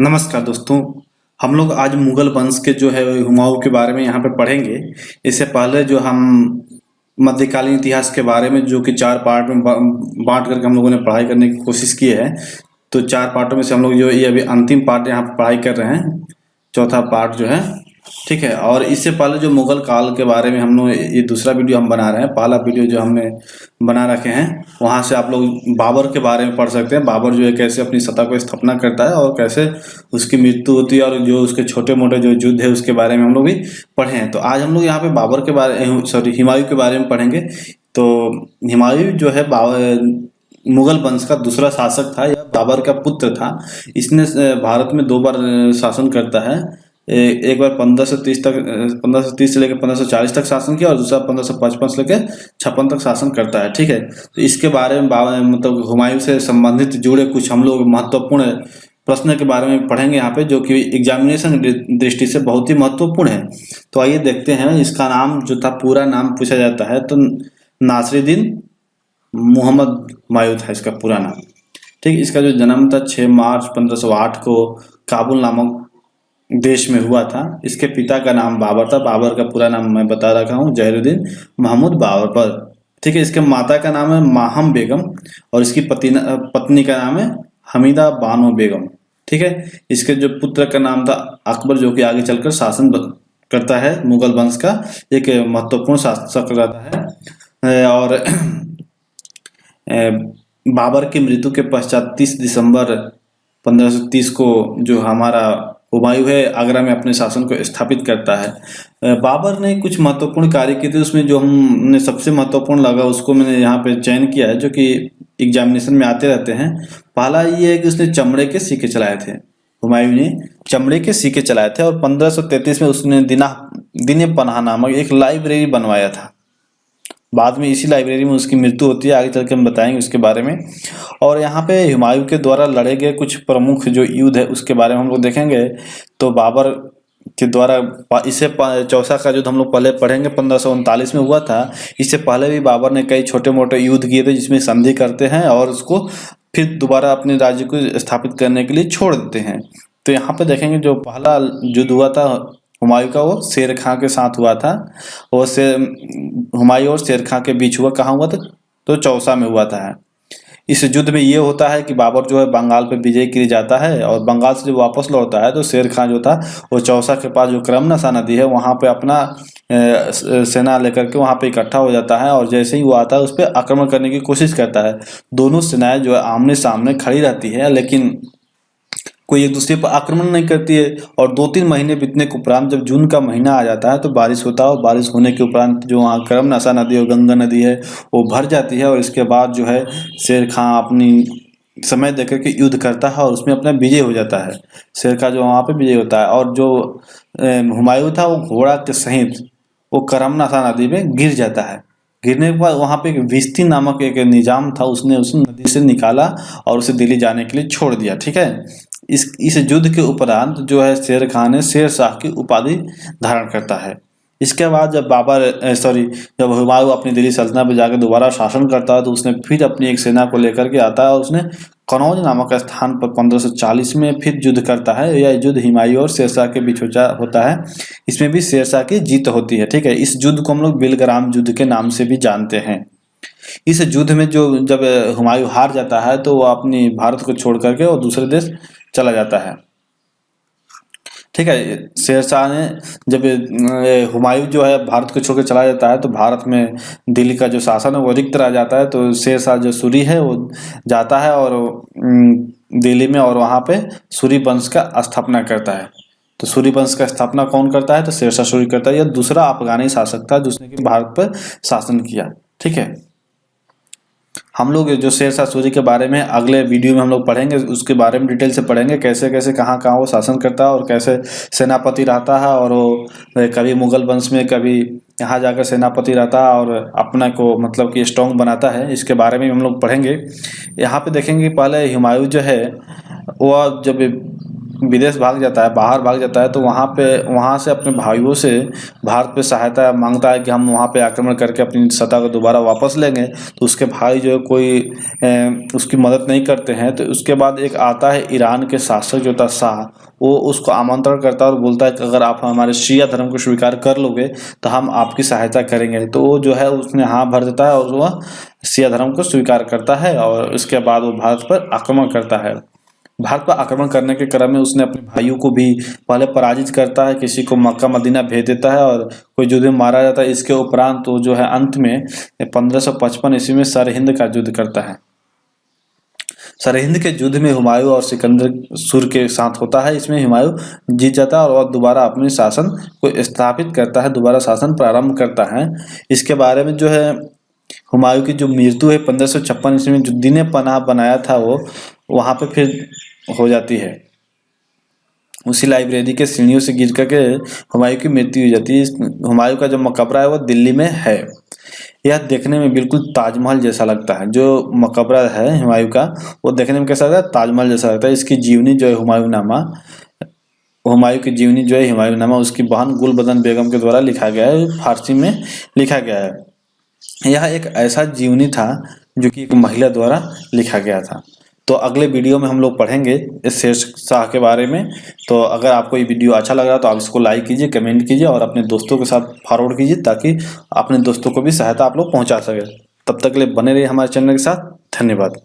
नमस्कार दोस्तों। हम लोग आज मुगल वंश के जो है हुमायूं के बारे में यहाँ पे पढ़ेंगे। इससे पहले जो हम मध्यकालीन इतिहास के बारे में जो कि 4 पार्ट में बांट करके हम लोगों ने पढ़ाई करने की कोशिश की है। तो 4 पार्टों में से हम लोग जो ये अभी अंतिम पार्ट यहाँ पे पढ़ाई कर रहे हैं, चौथा पार्ट जो है, ठीक है। और इससे पहले जो मुगल काल के बारे में हम लोग ये दूसरा वीडियो हम बना रहे हैं। पहला वीडियो जो हमने बना रखे हैं वहाँ से आप लोग बाबर के बारे में पढ़ सकते हैं। बाबर जो है कैसे अपनी सत्ता को स्थापना करता है और कैसे उसकी मृत्यु होती है, और जो उसके छोटे मोटे जो युद्ध है उसके बारे में हम लोग भी पढ़े हैं। तो आज हम लोग यहाँ पे बाबर के बारे हुमायूं के बारे में पढ़ेंगे। तो हुमायूं जो है मुगल वंश का दूसरा शासक था। यह बाबर का पुत्र था। इसने भारत में 2 बार शासन करता है। एक बार 1530 से लेकर 1540 तक शासन किया, और दूसरा 1555 से लेकर 56 तक शासन करता है, ठीक है। तो इसके बारे में मतलब हुमायूं से संबंधित जुड़े कुछ हम लोग महत्वपूर्ण प्रश्न के बारे में पढ़ेंगे यहाँ पे, जो कि एग्जामिनेशन दृष्टि से बहुत ही महत्वपूर्ण है। तो आइए देखते हैं। इसका नाम जो था, पूरा नाम पूछा जाता है तो नासिरुद्दीन मोहम्मद हुमायूं था इसका पूरा नाम, ठीक। इसका जो जन्म था 6 मार्च 1508 को काबुल नामक देश में हुआ था। इसके पिता का नाम बाबर था। बाबर का पूरा नाम मैं बता रखा हूँ, जहीरुद्दीन महमूद बाबर, ठीक है। इसके माता का नाम है माहम बेगम, और इसकी पत्नी का नाम है हमीदा बानो बेगम, ठीक है। इसके जो पुत्र का नाम था अकबर, जो कि आगे चलकर शासन करता है मुगल वंश का, एक महत्वपूर्ण शासक रहता है। और बाबर की मृत्यु के पश्चात 30 दिसंबर 1530 को जो हमारा हुमायूं है आगरा में अपने शासन को स्थापित करता है। बाबर ने कुछ महत्वपूर्ण कार्य किए थे। उसमें जो हमने सबसे महत्वपूर्ण लगा उसको मैंने यहाँ पे चयन किया है, जो कि एग्जामिनेशन में आते रहते हैं। पहला ये है कि उसने चमड़े के सिक्के चलाए थे। हुमायूं ने चमड़े के सिक्के चलाए थे, और 1533 में उसने दिने पनाह नामक एक लाइब्रेरी बनवाया था। बाद में इसी लाइब्रेरी में उसकी मृत्यु होती है। आगे चल के हम बताएंगे उसके बारे में। और यहाँ पे हुमायूं के द्वारा लड़े गए कुछ प्रमुख जो युद्ध है उसके बारे में हम लोग देखेंगे। तो बाबर के द्वारा इससे चौसा का युद्ध हम लोग पहले पढ़ेंगे, 1539 में हुआ था। इससे पहले भी बाबर ने कई छोटे मोटे युद्ध किए थे, जिसमें संधि करते हैं और उसको फिर दोबारा अपने राज्य को स्थापित करने के लिए छोड़ देते हैं। तो यहाँ पे देखेंगे जो पहला युद्ध हुआ था हुमायूं का, वो शेर खां के साथ हुआ था। वो हुमायूं और शेर खां के बीच हुआ। कहाँ हुआ था? तो चौसा में हुआ था। इस युद्ध में ये होता है कि बाबर जो है बंगाल पे विजय के लिए जाता है, और बंगाल से जब वापस लौटता है तो शेर खां जो था वो चौसा के पास जो क्रमनसा नदी है वहाँ पे अपना सेना लेकर के वहाँ पे इकट्ठा हो जाता है। और जैसे ही वो आता है उस पर आक्रमण करने की कोशिश करता है। दोनों सेनाएं जो है आमने सामने खड़ी रहती है, लेकिन कोई एक दूसरे पर आक्रमण नहीं करती है। और 2-3 महीने बीतने के उपरांत जब जून का महीना आ जाता है तो बारिश होता है, और बारिश होने के उपरांत जो वहाँ क्रमनसा नदी और गंगा नदी है वो भर जाती है। और इसके बाद जो है शेर खां अपनी समय देकर के युद्ध करता है और उसमें अपना विजय हो जाता है। शेर खां जो वहाँ पे विजय होता है, और जो हुमायूं था वो घोड़ा के सहित वो क्रमनसा नदी में गिर जाता है। गिरने के बाद वहाँ पे एक भिस्ती नामक एक निजाम था, उसने उस नदी से निकाला और उसे दिल्ली जाने के लिए छोड़ दिया, ठीक है। इस युद्ध के उपरांत जो है शेर खां ने शेर शाह की उपाधि धारण करता है। इसके बाद जब हुमायूं अपनी दिल्ली सल्तनत पर जाकर दोबारा शासन करता है तो उसने फिर अपनी एक सेना को लेकर के आता है, और उसने कनौज नामक स्थान पर 1540 में फिर युद्ध करता है। यह युद्ध हुमायूं और शेरशाह के बीच होता है। इसमें भी शेरशाह की जीत होती है, ठीक है। इस युद्ध को हम लोग बिलग्राम युद्ध के नाम से भी जानते हैं। इस युद्ध में जब हुमायूं हार जाता है तो वो अपनी भारत को छोड़ करके और दूसरे देश चला जाता है, ठीक है। शेरशाह ने जब हुमायूं जो है भारत को छोड़कर चला जाता है तो भारत में दिल्ली का जो शासन है वो रिक्त रह जाता है। तो शेरशाह जो सूरी है वो जाता है और दिल्ली में, और वहाँ पे सूरी वंश का स्थापना करता है। तो सूरी वंश का स्थापना कौन करता है? तो शेरशाह सूरी करता है। यह दूसरा अफगानी शासक था जिसने कि भारत पर शासन किया, ठीक है। हम लोग जो शेरशाह सूरी के बारे में अगले वीडियो में हम लोग पढ़ेंगे, उसके बारे में डिटेल से पढ़ेंगे, कैसे कैसे कहाँ कहाँ वो शासन करता है और कैसे सेनापति रहता है, और वो कभी मुगल वंश में कभी यहाँ जाकर सेनापति रहता है और अपना को मतलब कि स्ट्रॉन्ग बनाता है। इसके बारे में हम लोग पढ़ेंगे। यहाँ पे देखेंगे पहले हुमायूं जो है वो जब विदेश भाग जाता है, बाहर भाग जाता है, तो वहाँ से अपने भाइयों से भारत पे सहायता मांगता है कि हम वहाँ पे आक्रमण करके अपनी सत्ता को दोबारा वापस लेंगे। तो उसके भाई जो है कोई उसकी मदद नहीं करते हैं। तो उसके बाद एक आता है ईरान के शासक जो था शाह, वो उसको आमंत्रण करता है और बोलता है कि अगर आप हमारे शिया धर्म को स्वीकार कर लोगे तो हम आपकी सहायता करेंगे। तो वो जो है उसने हाँ भर देता है और वह शिया धर्म को स्वीकार करता है और उसके बाद वो भारत पर आक्रमण करता है। भारत पर आक्रमण करने के क्रम में उसने अपने भाइयों को भी पहले पराजित करता है, किसी को मक्का मदीना भेज देता है और कोई युद्ध में मारा जाता है। इसके उपरांत तो जो है अंत में 1555 ईस्वी में सरहिंद का युद्ध करता है। सरहिंद के युद्ध में हुमायूं और सिकंदर सुर के साथ होता है। इसमें हुमायूं जीत जाता है और वह दोबारा अपने शासन को स्थापित करता है, दोबारा शासन प्रारंभ करता है। इसके बारे में जो है हुमायूं की जो मृत्यु है 1556 ईस्वी में जो दीन पनाह बनाया था वो वहाँ पे फिर हो जाती है। उसी लाइब्रेरी के सीढ़ियों से गिर करके हुमायूं की मृत्यु हो जाती है। हुमायूं का जो मकबरा है वो दिल्ली में है। यह देखने में बिल्कुल ताजमहल जैसा लगता है। जो मकबरा है हुमायूं का वो देखने में कैसा लगता है? ताजमहल जैसा लगता है। इसकी जीवनी जो है हुमायूं की जीवनी जो है हुमायूंनामा उसकी बहन गुलबदन बेगम के द्वारा लिखा गया है, फारसी में लिखा गया है। यह एक ऐसा जीवनी था जो कि एक महिला द्वारा लिखा गया था। तो अगले वीडियो में हम लोग पढ़ेंगे इस शेर शाह के बारे में। तो अगर आपको ये वीडियो अच्छा लग रहा है तो आप इसको लाइक कीजिए, कमेंट कीजिए और अपने दोस्तों के साथ फॉरवर्ड कीजिए ताकि अपने दोस्तों को भी सहायता आप लोग पहुंचा सके। तब तक के लिए बने रहिए हमारे चैनल के साथ। धन्यवाद।